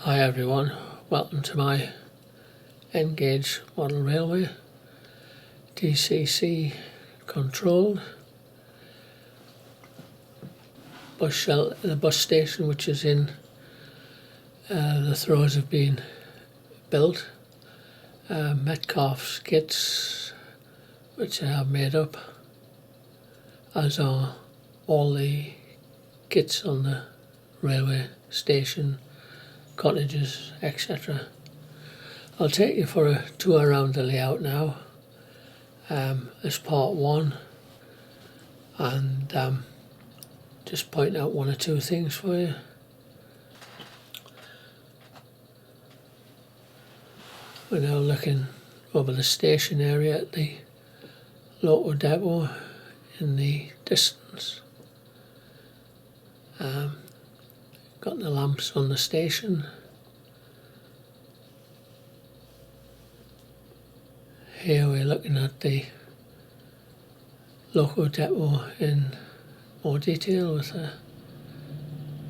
Hi everyone, welcome to my N-gauge model railway, DCC controlled the bus station, which is in the throes of being built. Metcalfe's kits, which I have made up, as are all the kits on the railway station, cottages, etc. I'll take you for a tour around the layout now as part one, and just point out one or two things for you. We're now looking over the station area at the local depot in the distance. Got the lamps on the station. Here we're looking at the local depot in more detail with a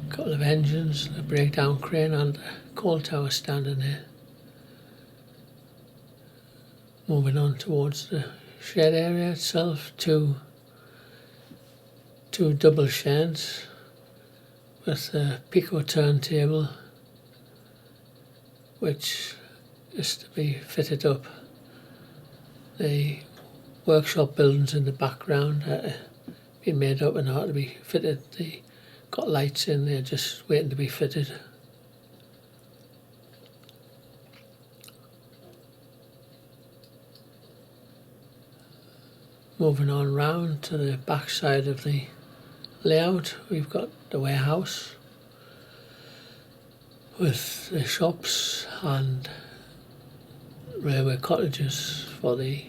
couple of engines, a breakdown crane and a coal tower standing there. Moving on towards the shed area itself, two double sheds with a Pico turntable, which is to be fitted up. The workshop buildings in the background are being made up and are to be fitted. They got lights in there just waiting to be fitted. Moving on round to the back side of the layout, we've got the warehouse with the shops and railway cottages for the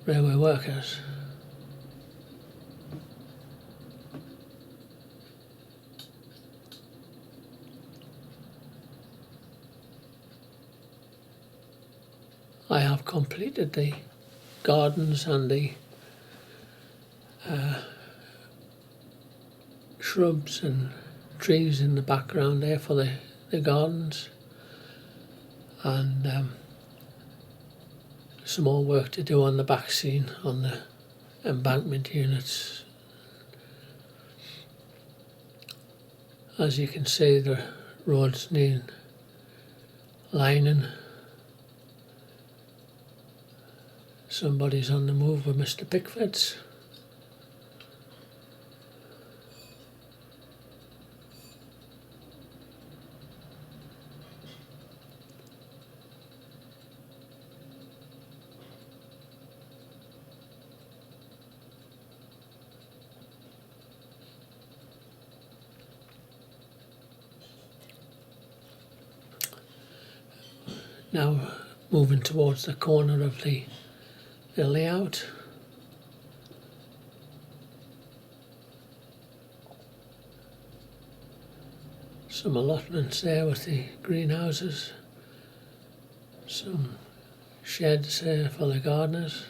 railway workers. I have completed the gardens and the shrubs and trees in the background there for the gardens, and some more work to do on the back scene on the embankment units. As you can see, the roads need lining. Somebody's on the move with Mr. Pickford's. Now moving towards the corner of the layout. Some allotments there with the greenhouses, some sheds there for the gardeners.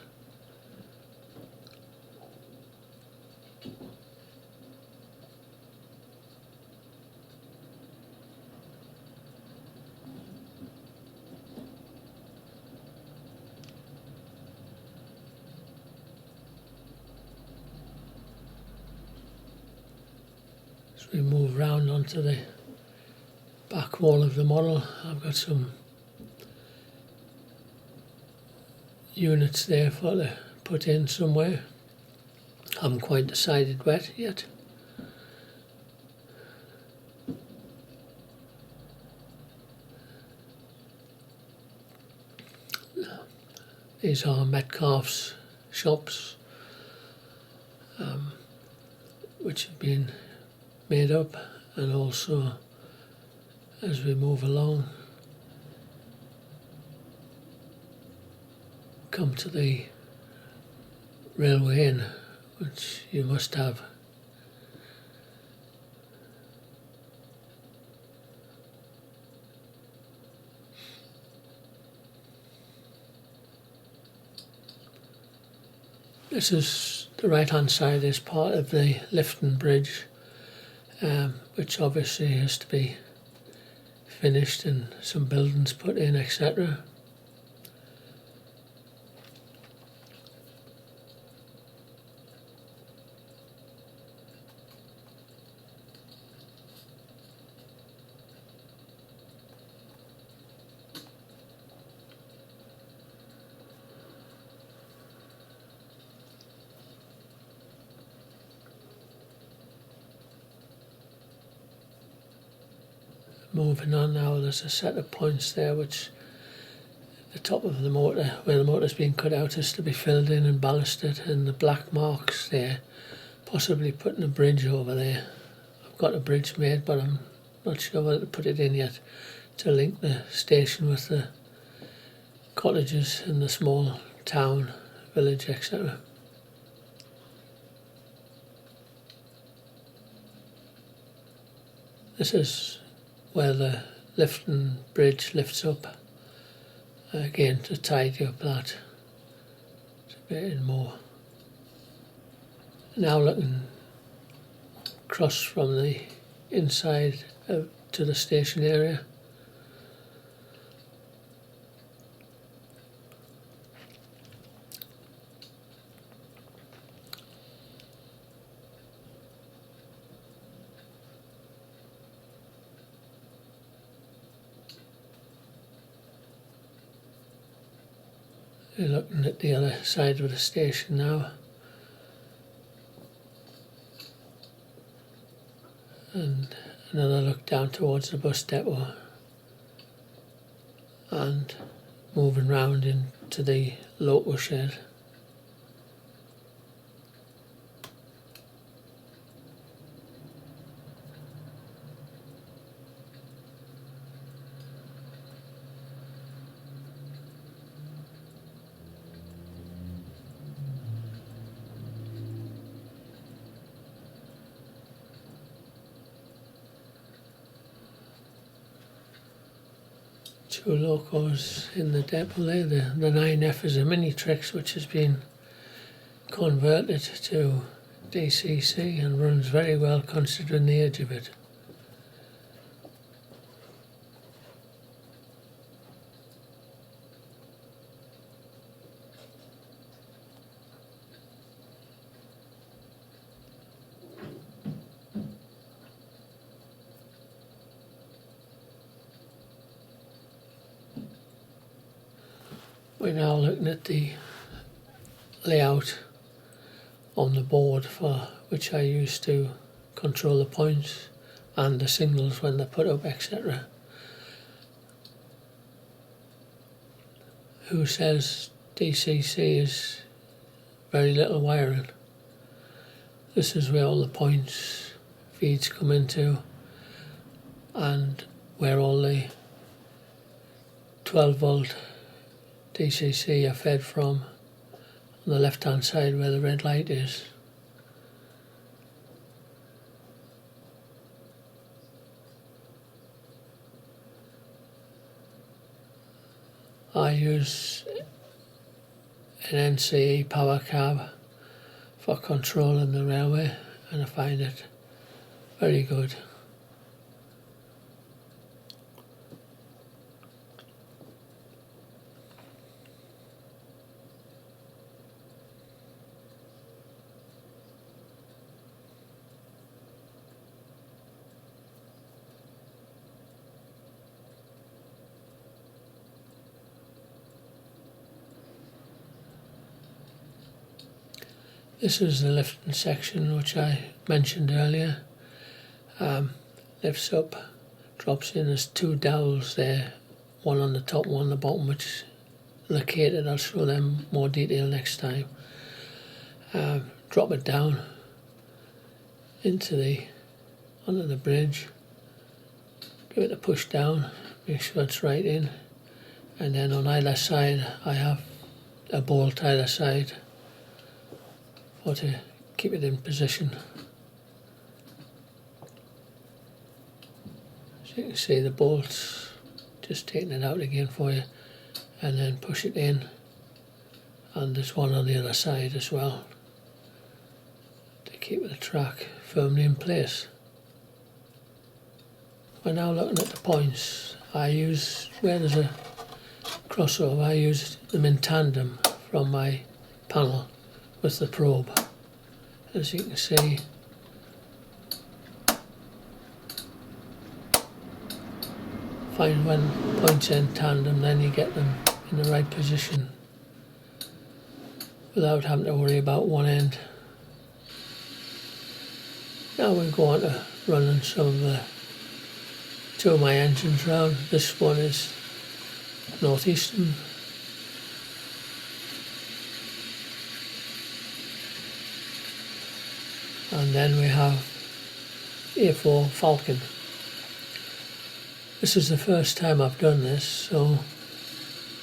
We move round onto the back wall of the model. I've got some units there for to put in somewhere. Haven't quite decided where yet. These are Metcalfe's shops, which have been made up, and also as we move along come to the railway inn, which you must have. This is the right hand side is part of the Lifton Bridge, which obviously has to be finished and some buildings put in, etc. Moving on now, there's a set of points there which the top of the motor, where the motor's been cut out, is to be filled in and ballasted, and the black marks there, possibly putting a bridge over there. I've got a bridge made, but I'm not sure whether to put it in yet to link the station with the cottages in the small town, village, etc. This is where the lifting bridge lifts up again to tidy up that. It's a bit more. Now looking across from the inside to the station area. We're looking at the other side of the station now, and another look down towards the bus depot, and moving round into the local shed. Two locos in the depot there. The 9F is a mini Trix which has been converted to DCC and runs very well considering the age of it. We're now looking at the layout on the board for which I used to control the points and the signals when they're put up, etc. Who says DCC is very little wiring? This is where all the points feeds come into and where all the 12 volt DCC are fed from, on the left hand side where the red light is. I use an NEC Power Cab for controlling the railway and I find it very good. This is the lifting section which I mentioned earlier. Lifts up, drops in. There's two dowels there, one on the top, one on the bottom, which is located. I'll show them more detail next time. Drop it down onto the bridge. Give it a push down, make sure it's right in, and then on either side I have a bolt either side or to keep it in position. So you can see the bolts, just taking it out again for you, and then push it in, and there's one on the other side as well to keep the track firmly in place. We're now looking at the points, where there's a crossover, I use them in tandem from my panel with the probe. As you can see, find when points in tandem, then you get them in the right position without having to worry about one end. Now we go on to running two of my engines round. This one is Northeastern. And then we have A4 Falcon. This is the first time I've done this, so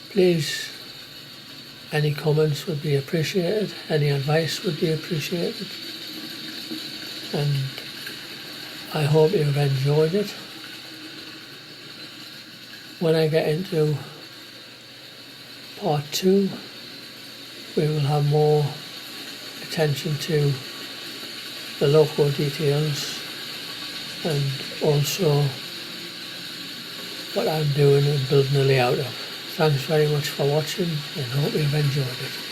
please, any comments would be appreciated, any advice would be appreciated, and I hope you've enjoyed it. When I get into part 2, we will have more attention to the local details and also what I'm doing and building the layout of. Thanks very much for watching and hope you've enjoyed it.